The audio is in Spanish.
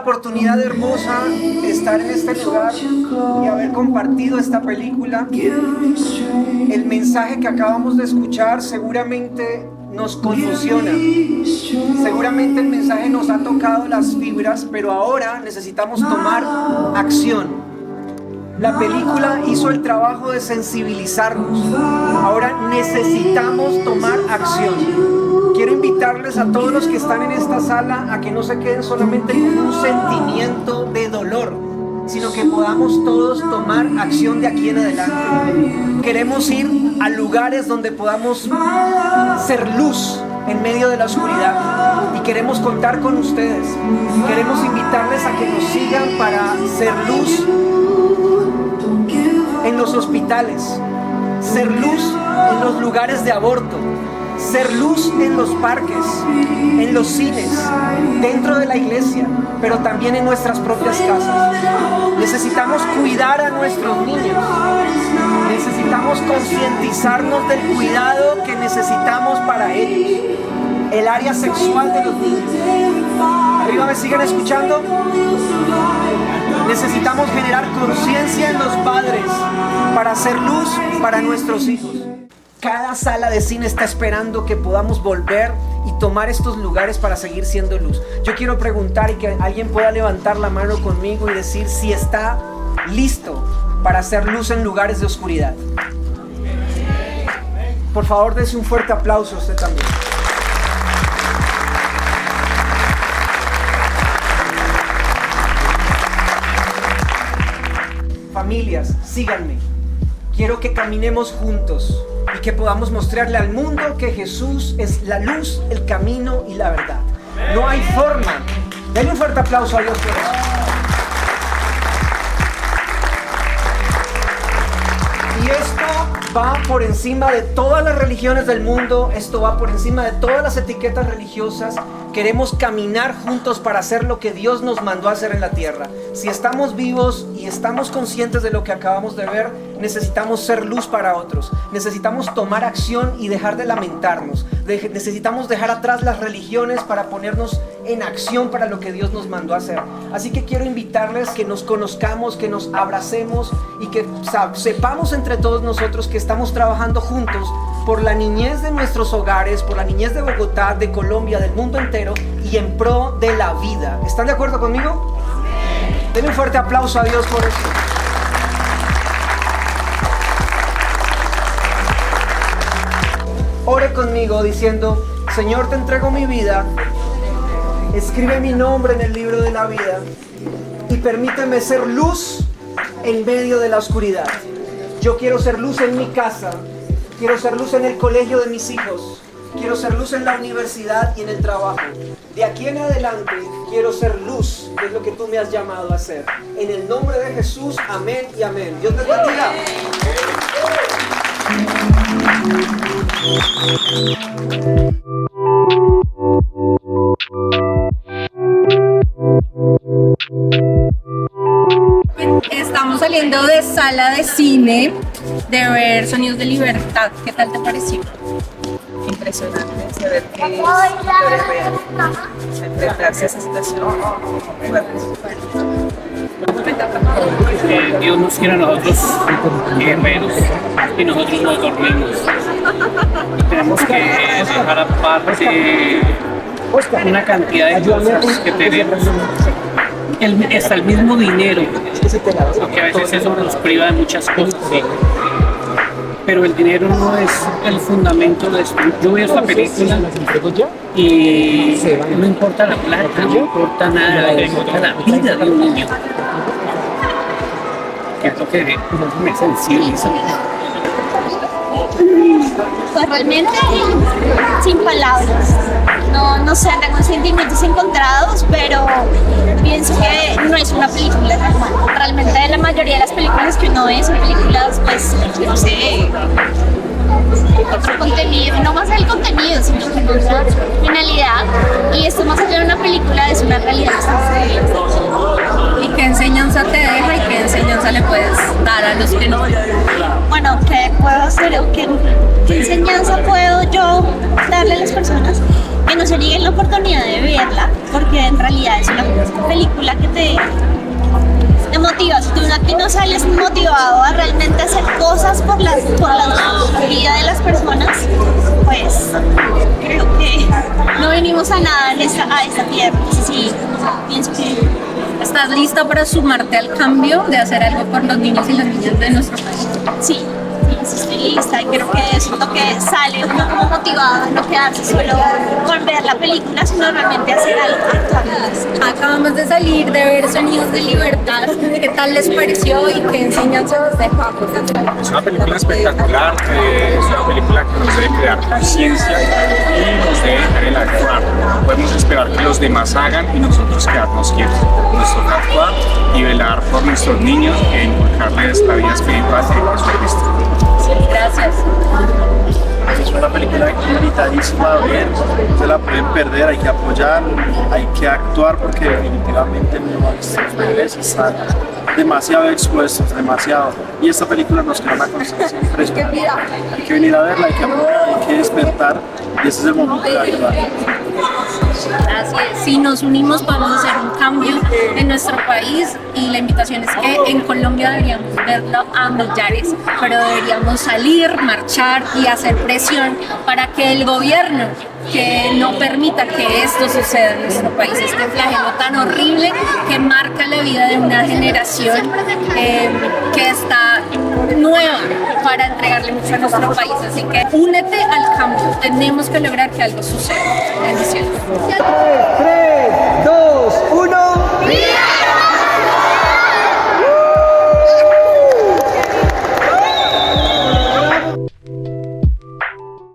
oportunidad hermosa de estar en este lugar y haber compartido esta película. El mensaje que acabamos de escuchar seguramente nos conmociona. Seguramente el mensaje nos ha tocado las fibras, pero ahora necesitamos tomar acción. La película hizo el trabajo de sensibilizarnos. Ahora necesitamos tomar acción. Quiero invitarles a todos los que están en esta sala a que no se queden solamente con un sentimiento de dolor, sino que podamos todos tomar acción de aquí en adelante. Queremos ir a lugares donde podamos ser luz en medio de la oscuridad y queremos contar con ustedes. Queremos invitarles a que nos sigan para ser luz en los hospitales, ser luz en los lugares de aborto, ser luz en los parques, en los cines, dentro de la iglesia, pero también en nuestras propias casas. Necesitamos cuidar a nuestros niños. Necesitamos concientizarnos del cuidado que necesitamos para ellos. El área sexual de los niños. ¿Arriba me siguen escuchando? Necesitamos generar conciencia en los padres para hacer luz para nuestros hijos. Cada sala de cine está esperando que podamos volver y tomar estos lugares para seguir siendo luz. Yo quiero preguntar y que alguien pueda levantar la mano conmigo y decir si está listo para hacer luz en lugares de oscuridad. Por favor, dése un fuerte aplauso a usted también. Familias, síganme. Quiero que caminemos juntos y que podamos mostrarle al mundo que Jesús es la luz, el camino y la verdad. No hay forma. Denle un fuerte aplauso a Dios por eso. Y esto va por encima de todas las religiones del mundo. Esto va por encima de todas las etiquetas religiosas. Queremos caminar juntos para hacer lo que Dios nos mandó a hacer en la tierra. Si estamos vivos y estamos conscientes de lo que acabamos de ver, necesitamos ser luz para otros. Necesitamos tomar acción y dejar de lamentarnos. Necesitamos dejar atrás las religiones para ponernos en acción para lo que Dios nos mandó a hacer. Así que quiero invitarles que nos conozcamos, que nos abracemos y que sepamos entre todos nosotros que estamos trabajando juntos por la niñez de nuestros hogares, por la niñez de Bogotá, de Colombia, del mundo entero y en pro de la vida. ¿Están de acuerdo conmigo? Denle un fuerte aplauso a Dios por eso. Ore conmigo diciendo: Señor, te entrego mi vida, escribe mi nombre en el libro de la vida y permíteme ser luz en medio de la oscuridad. Yo quiero ser luz en mi casa, quiero ser luz en el colegio de mis hijos, quiero ser luz en la universidad y en el trabajo. De aquí en adelante quiero ser luz, que es lo que tú me has llamado a hacer. En el nombre de Jesús, amén y amén. Dios les bendiga. Estamos saliendo de sala de cine de ver Sonidos de Libertad. ¿Qué tal te pareció? Impresionante saber que es historia real, enfrentarse a esa situación Dios nos quiere a nosotros guerreros y nosotros nos dormimos. Tenemos que dejar aparte una cantidad de cosas que tenemos. Hasta el mismo dinero, porque a veces eso nos priva de muchas cosas, ¿sí? Pero el dinero no es el fundamento de esto. Yo veo esta película y no importa la plata, no importa nada, no importa la vida de un niño, que es lo que me sensibiliza. Pues realmente sin palabras. No sé, tengo sentimientos encontrados, pero pienso que no es una película normal. Realmente la mayoría de las películas que uno ve son películas, pues, no sé, otro contenido, no más el contenido, sino que con otra finalidad. Y esto más allá de una película es una realidad que está sucediendo. ¿Y qué enseñanza te deja y qué enseñanza le puedes dar a los que no? Bueno, ¿qué puedo hacer o qué enseñanza puedo yo darle a las personas? que no se nieguen la oportunidad de verla, porque en realidad es una película que te motiva. Si tú aquí no sales motivado a realmente hacer cosas por la vida de las personas, pues creo que no venimos a nada a esta tierra. Sí, pienso que... ¿Estás lista para sumarte al cambio de hacer algo por los niños y las niñas de nuestro país? Sí, estoy lista y creo que eso es lo que sale uno como motivado, no quedarse solo por ver la película, sino realmente hacer algo. Acabamos de salir de ver Sonidos de Libertad. ¿Qué tal les pareció y qué enseñanzas dejó? Es una película espectacular, es una película que nos debe crear conciencia y nos debe dejar el actuar. No podemos esperar que los demás hagan y nosotros quedarnos quietos. Nos toca actuar y velar por nuestros niños e inculcarles la vida espiritual de Jesucristo. Gracias. Es una película invitadísima a ver, no se la pueden perder, hay que apoyar, hay que actuar porque definitivamente nuestros bebés están demasiado expuestos, demasiado. Y esta película nos crea una conciencia impresionante. Hay que venir a verla, hay que apoyar, hay que despertar y ese es el momento de ayudar. Así es, si nos unimos podemos hacer un cambio en nuestro país y la invitación es que en Colombia deberíamos verlo a millares, pero deberíamos salir, marchar y hacer presión para que el gobierno que no permita que esto suceda en nuestro país, este flagelo tan horrible que marca la vida de una generación que está nueva para entregarle mucho a nuestro país, así que únete al cambio, tenemos que lograr que algo suceda. Bendiciones. 3, 2,